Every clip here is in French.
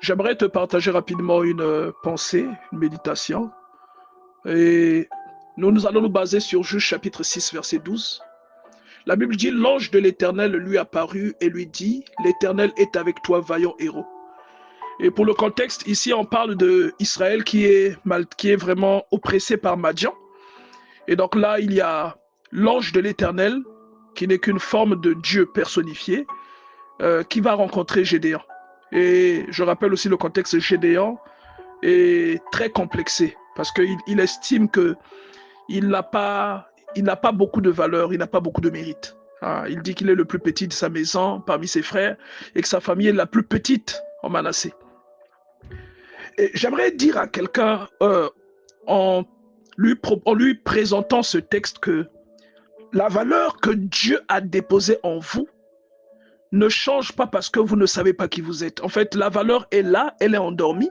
J'aimerais te partager rapidement une pensée, une méditation. Et nous allons nous baser sur Juge chapitre 6, verset 12. La Bible dit, l'ange de l'Éternel lui apparut et lui dit, l'Éternel est avec toi, vaillant héros. Et pour le contexte, ici, on parle d'Israël qui est vraiment oppressé par Madian. Et donc là, il y a l'ange de l'Éternel, qui n'est qu'une forme de Dieu personnifié, qui va rencontrer Gédéon. Et je rappelle aussi le contexte, Gédéon est très complexé parce qu'il estime que il n'a pas beaucoup de valeur, il n'a pas beaucoup de mérite. Ah, il dit qu'il est le plus petit de sa maison parmi ses frères et que sa famille est la plus petite en Manassé. Et j'aimerais dire à quelqu'un en lui présentant ce texte que la valeur que Dieu a déposée en vous ne change pas parce que vous ne savez pas qui vous êtes. En fait, la valeur est là, elle est endormie.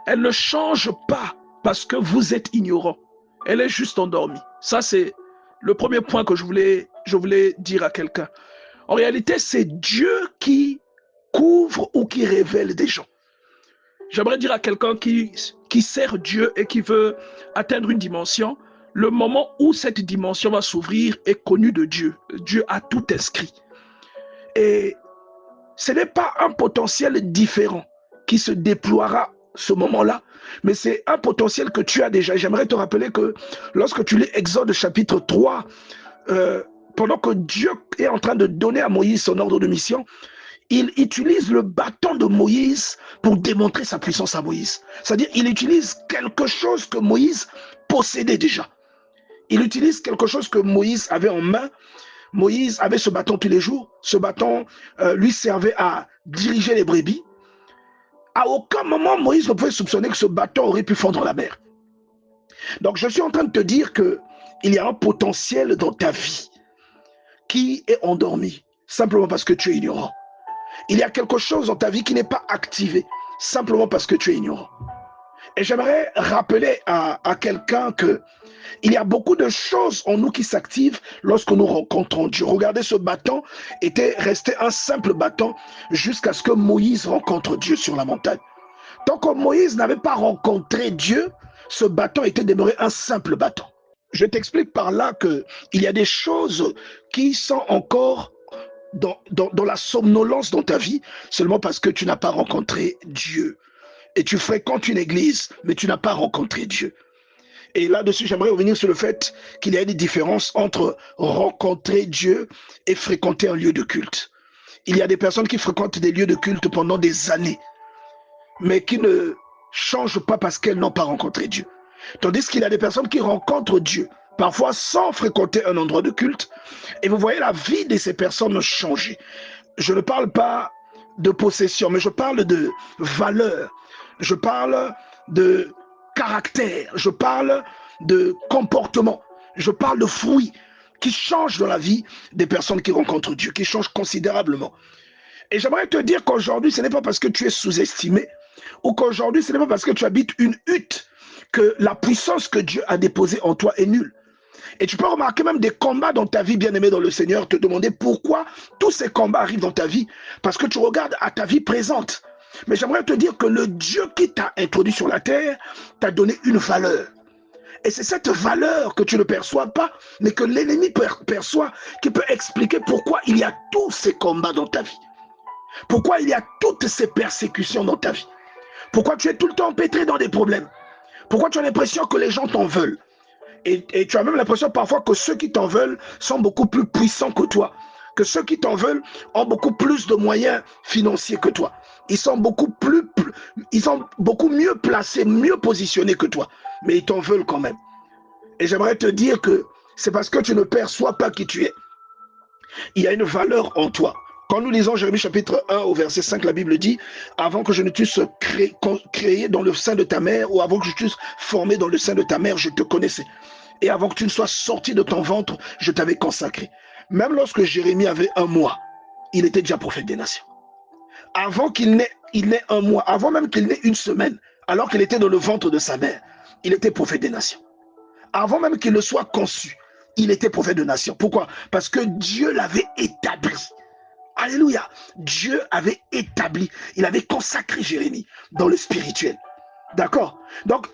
Elle ne change pas parce que vous êtes ignorant. Elle est juste endormie. Ça, c'est le premier point que je voulais dire à quelqu'un. En réalité, c'est Dieu qui couvre ou qui révèle des gens. J'aimerais dire à quelqu'un qui sert Dieu et qui veut atteindre une dimension, le moment où cette dimension va s'ouvrir est connu de Dieu. Dieu a tout inscrit. Et ce n'est pas un potentiel différent qui se déploiera ce moment-là, mais c'est un potentiel que tu as déjà. J'aimerais te rappeler que lorsque tu lis Exode chapitre 3, pendant que Dieu est en train de donner à Moïse son ordre de mission, il utilise le bâton de Moïse pour démontrer sa puissance à Moïse. C'est-à-dire, il utilise quelque chose que Moïse possédait déjà. Il utilise quelque chose que Moïse avait en main. Moïse avait ce bâton tous les jours. Ce bâton lui servait à diriger les brebis. À aucun moment, Moïse ne pouvait soupçonner que ce bâton aurait pu fondre la mer. Donc, je suis en train de te dire qu'il y a un potentiel dans ta vie qui est endormi simplement parce que tu es ignorant. Il y a quelque chose dans ta vie qui n'est pas activé simplement parce que tu es ignorant. Et j'aimerais rappeler à quelqu'un que il y a beaucoup de choses en nous qui s'activent lorsque nous rencontrons Dieu. Regardez, ce bâton était resté un simple bâton jusqu'à ce que Moïse rencontre Dieu sur la montagne. Tant que Moïse n'avait pas rencontré Dieu, ce bâton était demeuré un simple bâton. Je t'explique par là qu'il y a des choses qui sont encore dans la somnolence dans ta vie seulement parce que tu n'as pas rencontré Dieu. Et tu fréquentes une église, mais tu n'as pas rencontré Dieu. Et là-dessus, j'aimerais revenir sur le fait qu'il y a des différences entre rencontrer Dieu et fréquenter un lieu de culte. Il y a des personnes qui fréquentent des lieux de culte pendant des années, mais qui ne changent pas parce qu'elles n'ont pas rencontré Dieu. Tandis qu'il y a des personnes qui rencontrent Dieu, parfois sans fréquenter un endroit de culte, et vous voyez la vie de ces personnes changer. Je ne parle pas de possession, mais je parle de valeur, je parle de caractère, je parle de comportement, je parle de fruits qui changent dans la vie des personnes qui rencontrent Dieu, qui changent considérablement. Et j'aimerais te dire qu'aujourd'hui, ce n'est pas parce que tu es sous-estimé, ou qu'aujourd'hui, ce n'est pas parce que tu habites une hutte que la puissance que Dieu a déposée en toi est nulle. Et tu peux remarquer même des combats dans ta vie, bien-aimé dans le Seigneur, te demander pourquoi tous ces combats arrivent dans ta vie. Parce que tu regardes à ta vie présente. Mais j'aimerais te dire que le Dieu qui t'a introduit sur la terre t'a donné une valeur. Et c'est cette valeur que tu ne perçois pas, mais que l'ennemi perçoit, qui peut expliquer pourquoi il y a tous ces combats dans ta vie. Pourquoi il y a toutes ces persécutions dans ta vie. Pourquoi tu es tout le temps empêtré dans des problèmes. Pourquoi tu as l'impression que les gens t'en veulent. Et tu as même l'impression parfois que ceux qui t'en veulent sont beaucoup plus puissants que toi. Que ceux qui t'en veulent ont beaucoup plus de moyens financiers que toi. Ils sont beaucoup mieux placés, mieux positionnés que toi. Mais ils t'en veulent quand même. Et j'aimerais te dire que c'est parce que tu ne perçois pas qui tu es. Il y a une valeur en toi. Quand nous lisons Jérémie chapitre 1 au verset 5, la Bible dit « Avant que je ne t'eusse créé dans le sein de ta mère, ou avant que je t'eusse formé dans le sein de ta mère, je te connaissais. Et avant que tu ne sois sorti de ton ventre, je t'avais consacré. » Même lorsque Jérémie avait 1 mois, il était déjà prophète des nations. Avant qu'il n'ait 1 mois, avant même qu'il n'ait 1 semaine, alors qu'il était dans le ventre de sa mère, il était prophète des nations. Avant même qu'il ne soit conçu, il était prophète de nations. Pourquoi? Parce que Dieu l'avait établi Alléluia. Dieu avait établi, il avait consacré Jérémie dans le spirituel. D'accord? Donc,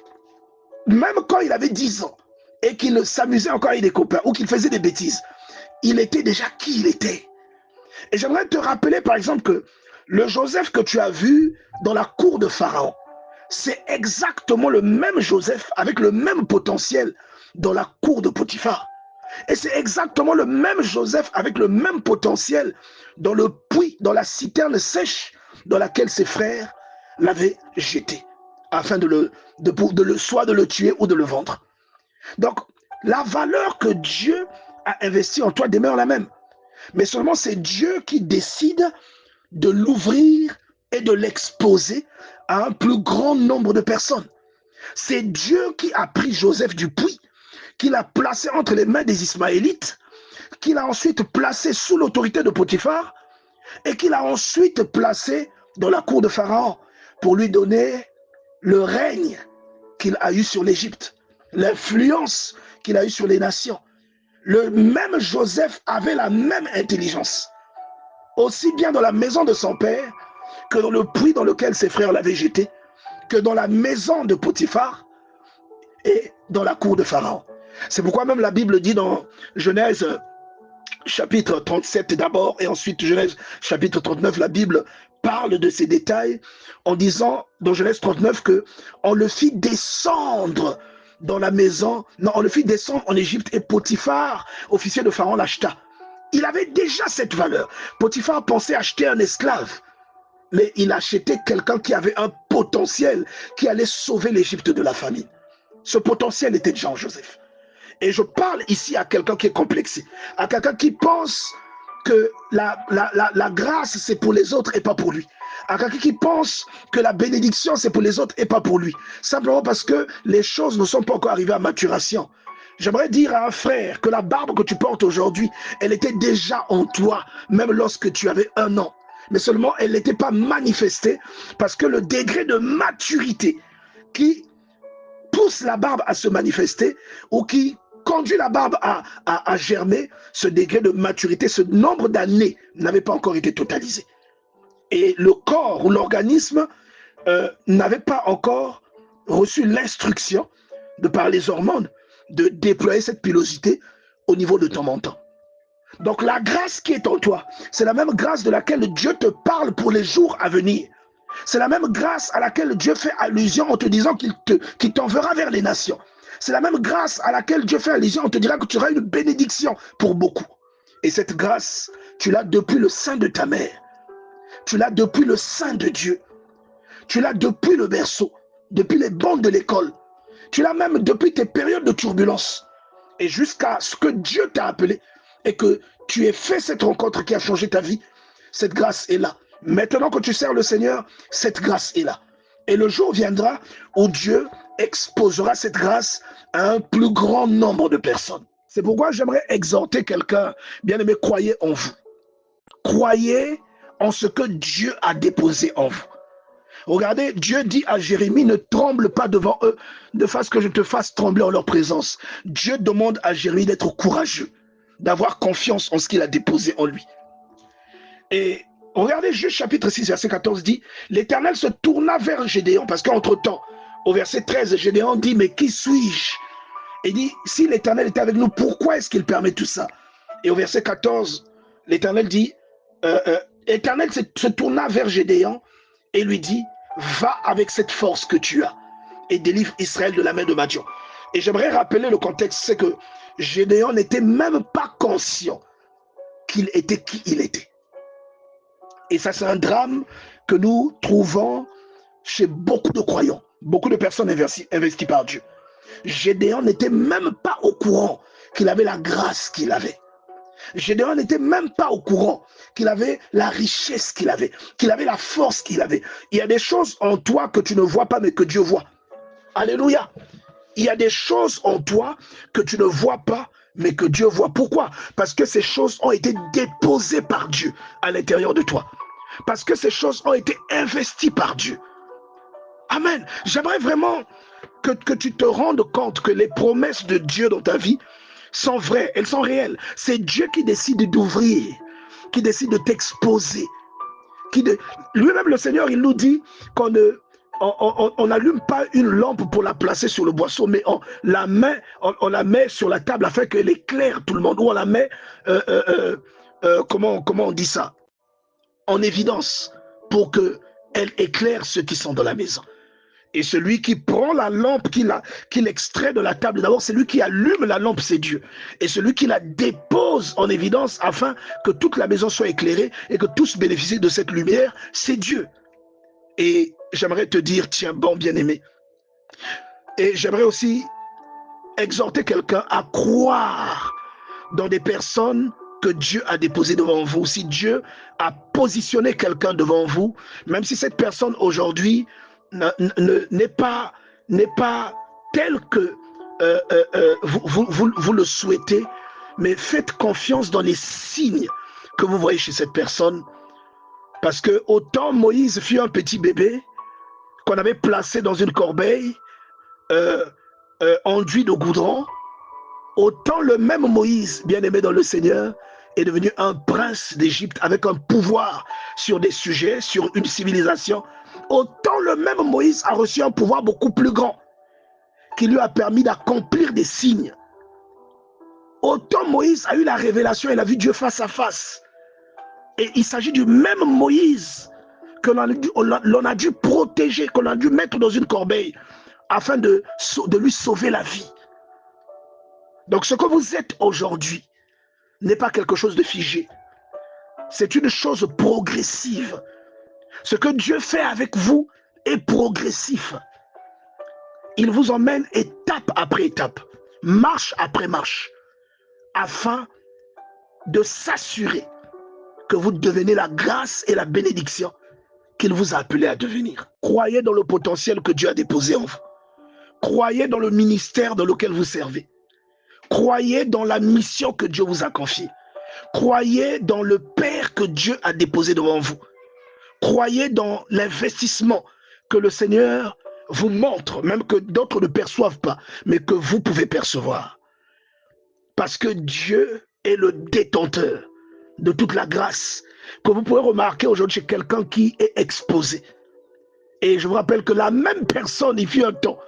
même quand il avait 10 ans et qu'il s'amusait encore avec des copains ou qu'il faisait des bêtises, il était déjà qui il était. Et j'aimerais te rappeler par exemple que le Joseph que tu as vu dans la cour de Pharaon, c'est exactement le même Joseph avec le même potentiel dans la cour de Potiphar. Et c'est exactement le même Joseph avec le même potentiel dans le puits, dans la citerne sèche dans laquelle ses frères l'avaient jeté, afin soit de le tuer ou de le vendre. Donc, la valeur que Dieu a investie en toi demeure la même. Mais seulement c'est Dieu qui décide de l'ouvrir et de l'exposer à un plus grand nombre de personnes. C'est Dieu qui a pris Joseph du puits, qu'il a placé entre les mains des Ismaélites, qu'il a ensuite placé sous l'autorité de Potiphar et qu'il a ensuite placé dans la cour de Pharaon pour lui donner le règne qu'il a eu sur l'Égypte, l'influence qu'il a eu sur les nations. Le même Joseph avait la même intelligence, aussi bien dans la maison de son père que dans le puits dans lequel ses frères l'avaient jeté, que dans la maison de Potiphar et dans la cour de Pharaon. C'est pourquoi même la Bible dit dans Genèse chapitre 37 d'abord et ensuite Genèse chapitre 39, la Bible parle de ces détails en disant dans Genèse 39 que on le fit descendre dans la maison, non, on le fit descendre en Égypte et Potiphar, officier de Pharaon, l'acheta. Il avait déjà cette valeur. Potiphar pensait acheter un esclave, mais il achetait quelqu'un qui avait un potentiel, qui allait sauver l'Égypte de la famine. Ce potentiel était déjà en Joseph. Et je parle ici à quelqu'un qui est complexé, à quelqu'un qui pense que la grâce, c'est pour les autres et pas pour lui. À quelqu'un qui pense que la bénédiction, c'est pour les autres et pas pour lui. Simplement parce que les choses ne sont pas encore arrivées à maturation. J'aimerais dire à un frère que la barbe que tu portes aujourd'hui, elle était déjà en toi, même lorsque tu avais 1 an. Mais seulement, elle n'était pas manifestée parce que le degré de maturité qui pousse la barbe à se manifester ou qui conduit la barbe à germer, ce degré de maturité, ce nombre d'années n'avait pas encore été totalisé. Et le corps ou l'organisme n'avait pas encore reçu l'instruction de par les hormones de déployer cette pilosité au niveau de ton menton. Donc la grâce qui est en toi, c'est la même grâce de laquelle Dieu te parle pour les jours à venir. C'est la même grâce à laquelle Dieu fait allusion en te disant qu'il t'enverra vers les nations. C'est la même grâce à laquelle Dieu fait allusion en te disant que tu auras une bénédiction pour beaucoup. Et cette grâce, tu l'as depuis le sein de ta mère. Tu l'as depuis le sein de Dieu. Tu l'as depuis le berceau, depuis les bancs de l'école. Tu l'as même depuis tes périodes de turbulence. Et jusqu'à ce que Dieu t'a appelé et que tu aies fait cette rencontre qui a changé ta vie, cette grâce est là. Maintenant que tu sers le Seigneur, cette grâce est là. Et le jour viendra où Dieu exposera cette grâce à un plus grand nombre de personnes. C'est pourquoi j'aimerais exhorter quelqu'un, bien aimé, croyez en vous. Croyez en ce que Dieu a déposé en vous. Regardez, Dieu dit à Jérémie, ne tremble pas devant eux, de façon que je te fasse trembler en leur présence. Dieu demande à Jérémie d'être courageux, d'avoir confiance en ce qu'il a déposé en lui. Et regardez, Juge chapitre 6, verset 14 dit, l'Éternel se tourna vers Gédéon, parce qu'entre-temps, au verset 13, Gédéon dit, mais qui suis-je? Et dit, si l'Éternel était avec nous, pourquoi est-ce qu'il permet tout ça? Et au verset 14, l'Éternel dit, l'Éternel se tourna vers Gédéon et lui dit, va avec cette force que tu as et délivre Israël de la main de Madian. Et j'aimerais rappeler le contexte, c'est que Gédéon n'était même pas conscient qu'il était qui il était. Et ça, c'est un drame que nous trouvons chez beaucoup de croyants, beaucoup de personnes investies par Dieu. Gédéon n'était même pas au courant qu'il avait la grâce qu'il avait. Gédéon n'était même pas au courant qu'il avait la richesse qu'il avait la force qu'il avait. Il y a des choses en toi que tu ne vois pas, mais que Dieu voit. Alléluia. Il y a des choses en toi que tu ne vois pas, mais que Dieu voit. Pourquoi? Parce que ces choses ont été déposées par Dieu à l'intérieur de toi. Parce que ces choses ont été investies par Dieu. Amen. J'aimerais vraiment que tu te rendes compte que les promesses de Dieu dans ta vie sont vraies, elles sont réelles. C'est Dieu qui décide d'ouvrir qui décide de t'exposer. Lui-même, le Seigneur, il nous dit qu'on n'allume pas une lampe pour la placer sur le boisseau, mais on la met sur la table afin qu'elle éclaire tout le monde, ou on la met, comment on dit ça, en évidence, pour qu'elle éclaire ceux qui sont dans la maison. Et celui qui prend la lampe, qu'il extrait de la table, d'abord, c'est lui qui allume la lampe, c'est Dieu. Et celui qui la dépose en évidence afin que toute la maison soit éclairée et que tous bénéficient de cette lumière, c'est Dieu. Et j'aimerais te dire, tiens bon, bien-aimé. Et j'aimerais aussi exhorter quelqu'un à croire dans des personnes que Dieu a déposées devant vous. Si Dieu a positionné quelqu'un devant vous, même si cette personne aujourd'hui n'est pas tel que vous le souhaitez, mais faites confiance dans les signes que vous voyez chez cette personne, parce que autant Moïse fut un petit bébé qu'on avait placé dans une corbeille enduit de goudron, autant le même Moïse, bien-aimé dans le Seigneur, est devenu un prince d'Égypte avec un pouvoir sur des sujets, sur une civilisation. Autant le même Moïse a reçu un pouvoir beaucoup plus grand qui lui a permis d'accomplir des signes. Autant Moïse a eu la révélation, il a vu Dieu face à face. Et il s'agit du même Moïse que l'on a dû protéger, qu'on a dû mettre dans une corbeille afin de lui sauver la vie. Donc ce que vous êtes aujourd'hui n'est pas quelque chose de figé. C'est une chose progressive. Ce que Dieu fait avec vous est progressif. Il vous emmène étape après étape, marche après marche, afin de s'assurer que vous devenez la grâce et la bénédiction qu'il vous a appelé à devenir. Croyez dans le potentiel que Dieu a déposé en vous. Croyez dans le ministère dans lequel vous servez. Croyez dans la mission que Dieu vous a confiée. Croyez dans le Père que Dieu a déposé devant vous. Croyez dans l'investissement que le Seigneur vous montre, même que d'autres ne perçoivent pas, mais que vous pouvez percevoir. Parce que Dieu est le détenteur de toute la grâce que vous pouvez remarquer aujourd'hui chez quelqu'un qui est exposé. Et je vous rappelle que la même personne, il fut un temps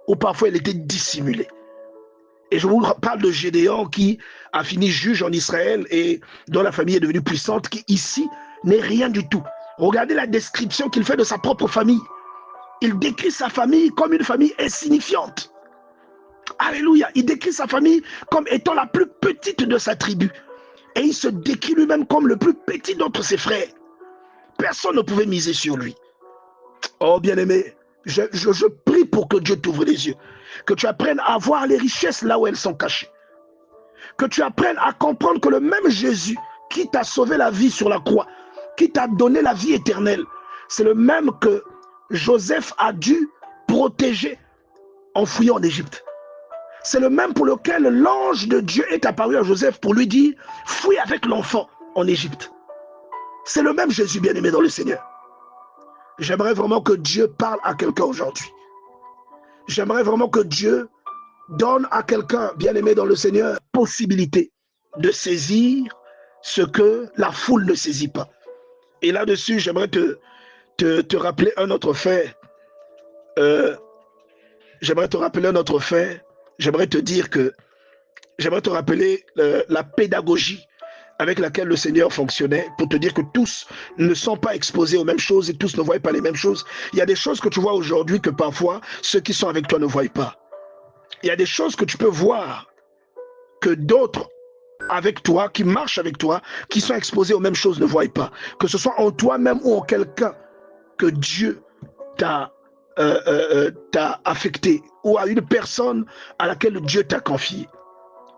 où parfois elle était dissimulée. Et je vous parle de Gédéon qui a fini juge en Israël et dont la famille est devenue puissante, qui ici n'est rien du tout. Regardez la description qu'il fait de sa propre famille. Il décrit sa famille comme une famille insignifiante. Alléluia. Il décrit sa famille comme étant la plus petite de sa tribu. Et il se décrit lui-même comme le plus petit d'entre ses frères. Personne ne pouvait miser sur lui. Oh bien-aimé, je prie pour que Dieu t'ouvre les yeux. Que tu apprennes à voir les richesses là où elles sont cachées. Que tu apprennes à comprendre que le même Jésus qui t'a sauvé la vie sur la croix, qui t'a donné la vie éternelle, c'est le même que Joseph a dû protéger en fouillant en Égypte. C'est le même pour lequel l'ange de Dieu est apparu à Joseph pour lui dire « Fouille avec l'enfant en Égypte ». C'est le même Jésus bien-aimé dans le Seigneur. J'aimerais vraiment que Dieu parle à quelqu'un aujourd'hui. J'aimerais vraiment que Dieu donne à quelqu'un bien-aimé dans le Seigneur possibilité de saisir ce que la foule ne saisit pas. Et là-dessus, j'aimerais te rappeler un autre fait. J'aimerais te rappeler un autre fait. J'aimerais te rappeler la pédagogie avec laquelle le Seigneur fonctionnait pour te dire que tous ne sont pas exposés aux mêmes choses et tous ne voient pas les mêmes choses. Il y a des choses que tu vois aujourd'hui que parfois ceux qui sont avec toi ne voient pas. Il y a des choses que tu peux voir que d'autres avec toi, qui marchent avec toi, qui sont exposés aux mêmes choses ne voient pas. Que ce soit en toi-même ou en quelqu'un que Dieu t'a affecté ou à une personne à laquelle Dieu t'a confié.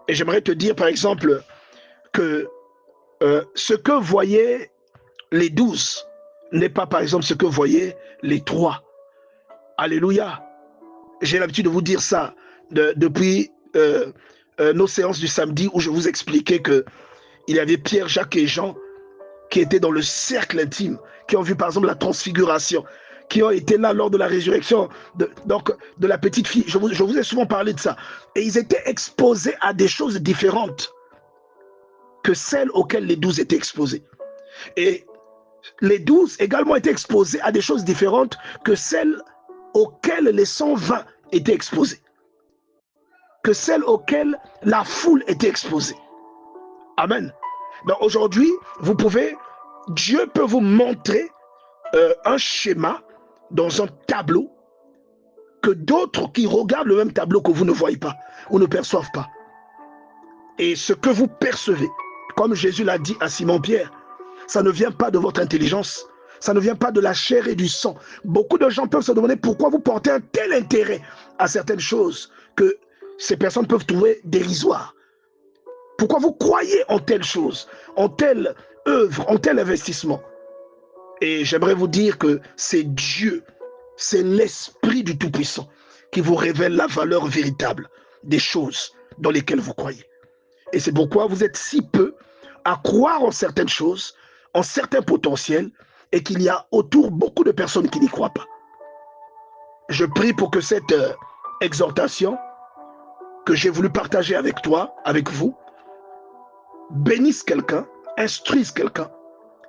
Et j'aimerais te dire par exemple que ce que voyaient les 12 n'est pas par exemple ce que voyaient les 3. Alléluia. J'ai l'habitude de vous dire ça depuis nos séances du samedi où je vous expliquais qu'il y avait Pierre, Jacques et Jean qui étaient dans le cercle intime, qui ont vu par exemple la transfiguration, qui ont été là lors de la résurrection de la petite fille. Je vous ai souvent parlé de ça. Et ils étaient exposés à des choses différentes que celles auxquelles les 12 étaient exposés. Et les 12 également étaient exposés à des choses différentes que celles auxquelles les 120 étaient exposés, que celles auxquelles la foule était exposée. Amen. Donc aujourd'hui, Dieu peut vous montrer un schéma dans un tableau que d'autres qui regardent le même tableau que vous ne voyez pas ou ne perçoivent pas. Et ce que vous percevez, comme Jésus l'a dit à Simon-Pierre, ça ne vient pas de votre intelligence, ça ne vient pas de la chair et du sang. Beaucoup de gens peuvent se demander pourquoi vous portez un tel intérêt à certaines choses que ces personnes peuvent trouver dérisoires. Pourquoi vous croyez en telle chose, en telle œuvre, en tel investissement? Et j'aimerais vous dire que c'est Dieu, c'est l'Esprit du Tout-Puissant qui vous révèle la valeur véritable des choses dans lesquelles vous croyez. Et c'est pourquoi vous êtes si peu à croire en certaines choses, en certains potentiels, et qu'il y a autour beaucoup de personnes qui n'y croient pas. Je prie pour que cette exhortation que j'ai voulu partager avec toi, avec vous, bénisse quelqu'un, instruise quelqu'un,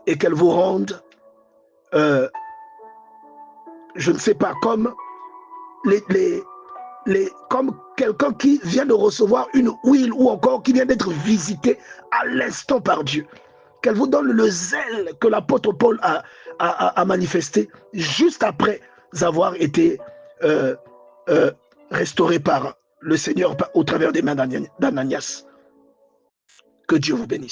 et qu'elle vous rende, je ne sais pas, comme comme quelqu'un qui vient de recevoir une huile ou encore qui vient d'être visité à l'instant par Dieu. Qu'elle vous donne le zèle que l'apôtre Paul a manifesté juste après avoir été restauré par le Seigneur au travers des mains d'Ananias. Que Dieu vous bénisse.